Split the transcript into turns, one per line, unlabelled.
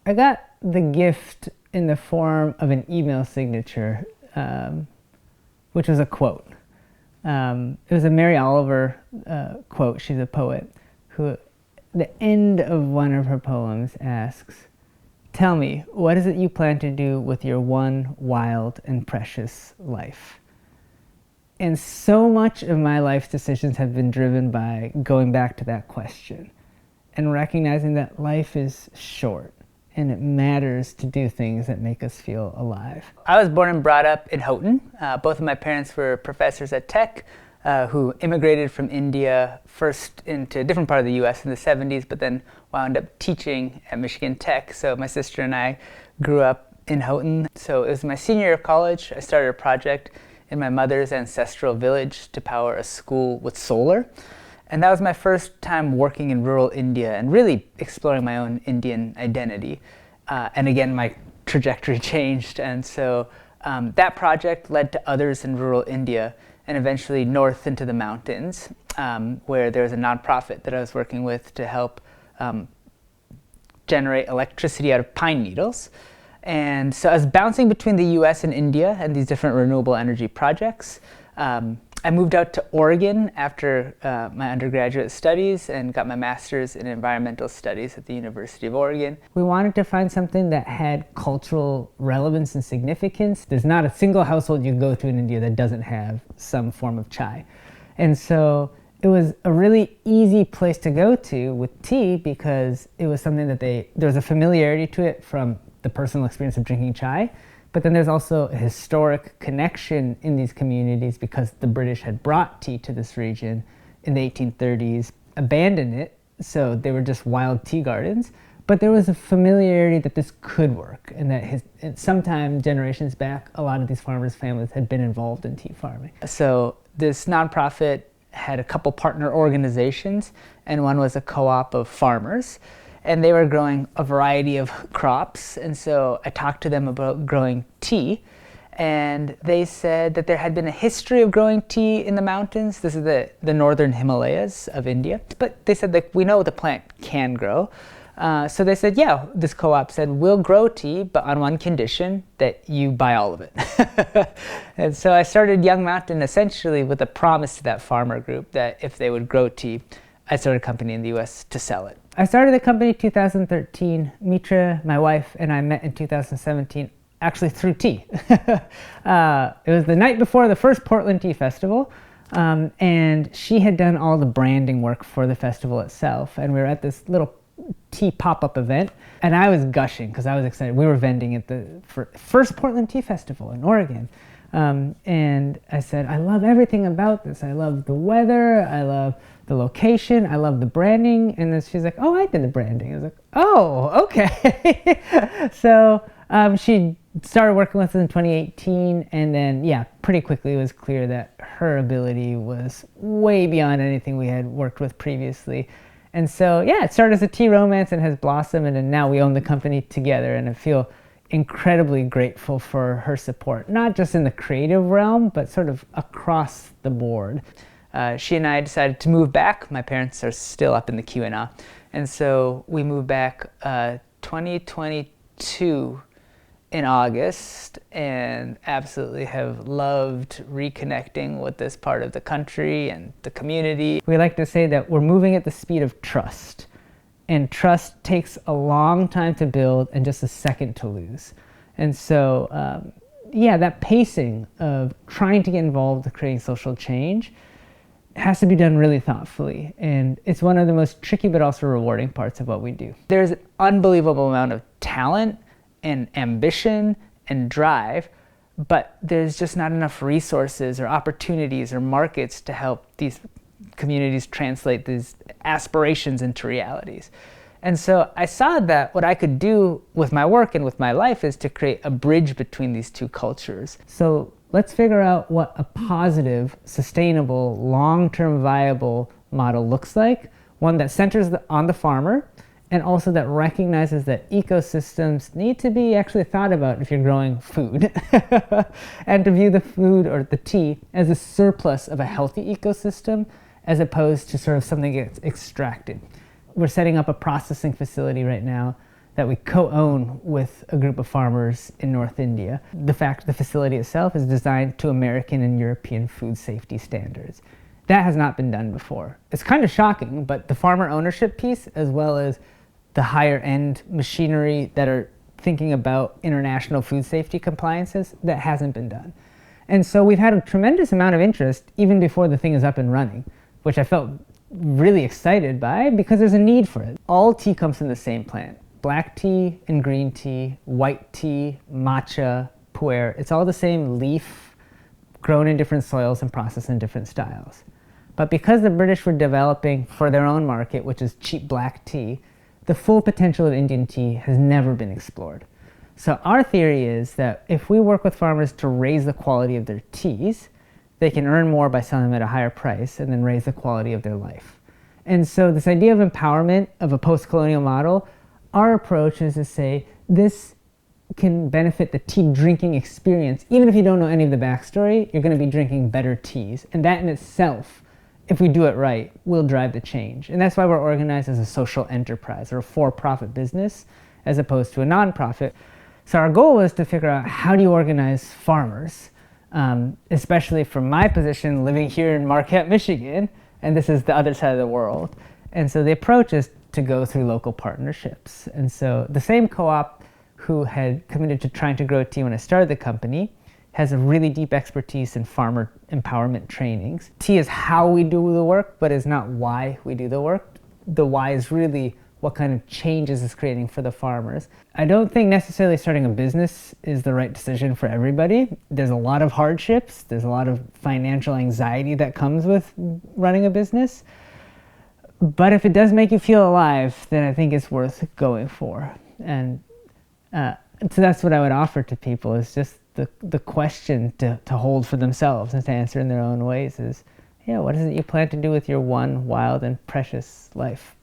I got the gift in the form of an email signature, which was a quote. It was a Mary Oliver quote. She's a poet who, at the end of one of her poems, asks, "Tell me, what is it you plan to do with your one wild and precious life?" And so much of my life's decisions have been driven by going back to that question and recognizing that life is short and it matters to do things that make us feel alive. I was born and brought up in Houghton. Both of my parents were professors at Tech who immigrated from India first into a different part of the US in the 70s, but then wound up teaching at Michigan Tech. So my sister and I grew up in Houghton. So it was my senior year of college. I started a project in my mother's ancestral village to power a school with solar. And that was my first time working in rural India and really exploring my own Indian identity. And again, my trajectory changed. And so that project led to others in rural India and eventually north into the mountains, where there was a nonprofit that I was working with to help generate electricity out of pine needles. And so I was bouncing between the US and India and these different renewable energy projects. I moved out to Oregon after my undergraduate studies and got my master's in environmental studies at the University of Oregon. We wanted to find something that had cultural relevance and significance. There's not a single household you go to in India that doesn't have some form of chai. And so it was a really easy place to go to with tea because it was something that there was a familiarity to it from the personal experience of drinking chai, but then there's also a historic connection in these communities because the British had brought tea to this region in the 1830s, abandoned it, so they were just wild tea gardens, but there was a familiarity that this could work and that sometime generations back, a lot of these farmers' families had been involved in tea farming. So this nonprofit had a couple partner organizations, and one was a co-op of farmers. And they were growing a variety of crops. And so I talked to them about growing tea. And they said that there had been a history of growing tea in the mountains. This is the northern Himalayas of India. But they said that we know the plant can grow. So they said, yeah, this co-op said, we'll grow tea, but on one condition, that you buy all of it. And so I started Young Mountain essentially with a promise to that farmer group that if they would grow tea, I'd start a company in the US to sell it. I started the company in 2013. Mitra, my wife, and I met in 2017, actually through tea. It was the night before the first Portland Tea Festival, and she had done all the branding work for the festival itself. And we were at this little tea pop-up event, and I was gushing because I was excited. We were vending at the first Portland Tea Festival in Oregon. And I said, I love everything about this. I love the weather, I love the location, I love the branding. And then she's like, oh, I did the branding. I was like, oh, okay. So she started working with us in 2018, and then, yeah, pretty quickly it was clear that her ability was way beyond anything we had worked with previously. And so, yeah, it started as a tea romance and has blossomed, and then now we own the company together, and I feel incredibly grateful for her support, not just in the creative realm, but sort of across the board. She and I decided to move back. My parents are still up in the Q&A. And so we moved back 2022 in August, and absolutely have loved reconnecting with this part of the country and the community. We like to say that we're moving at the speed of trust. And trust takes a long time to build and just a second to lose. And so, yeah, that pacing of trying to get involved with creating social change has to be done really thoughtfully. And it's one of the most tricky but also rewarding parts of what we do. There's an unbelievable amount of talent and ambition and drive, but there's just not enough resources or opportunities or markets to help these communities translate these aspirations into realities. And so I saw that what I could do with my work and with my life is to create a bridge between these two cultures. So let's figure out what a positive, sustainable, long-term viable model looks like, one that centers on the farmer, and also that recognizes that ecosystems need to be actually thought about if you're growing food, and to view the food or the tea as a surplus of a healthy ecosystem as opposed to sort of something that gets extracted. We're setting up a processing facility right now that we co-own with a group of farmers in North India. The facility itself is designed to American and European food safety standards. That has not been done before. It's kind of shocking, but the farmer ownership piece, as well as the higher end machinery that are thinking about international food safety compliances, that hasn't been done. And so we've had a tremendous amount of interest even before the thing is up and running, which I felt really excited by because there's a need for it. All tea comes from the same plant. Black tea and green tea, white tea, matcha, pu'er. It's all the same leaf, grown in different soils and processed in different styles. But because the British were developing for their own market, which is cheap black tea, the full potential of Indian tea has never been explored. So our theory is that if we work with farmers to raise the quality of their teas, they can earn more by selling them at a higher price and then raise the quality of their life. And so this idea of empowerment of a post-colonial model, our approach is to say this can benefit the tea drinking experience. Even if you don't know any of the backstory, you're going to be drinking better teas. And that in itself, if we do it right, will drive the change. And that's why we're organized as a social enterprise or a for-profit business as opposed to a nonprofit. So our goal was to figure out how do you organize farmers, especially from my position living here in Marquette, Michigan, and this is the other side of the world. And so the approach is to go through local partnerships. And so the same co-op who had committed to trying to grow tea when I started the company has a really deep expertise in farmer empowerment trainings. Tea is how we do the work, but is not why we do the work. The why is really what kind of changes it's creating for the farmers. I don't think necessarily starting a business is the right decision for everybody. There's a lot of hardships. There's a lot of financial anxiety that comes with running a business. But if it does make you feel alive, then I think it's worth going for. And so that's what I would offer to people is just the question to hold for themselves and to answer in their own ways is, yeah, what is it you plan to do with your one wild and precious life?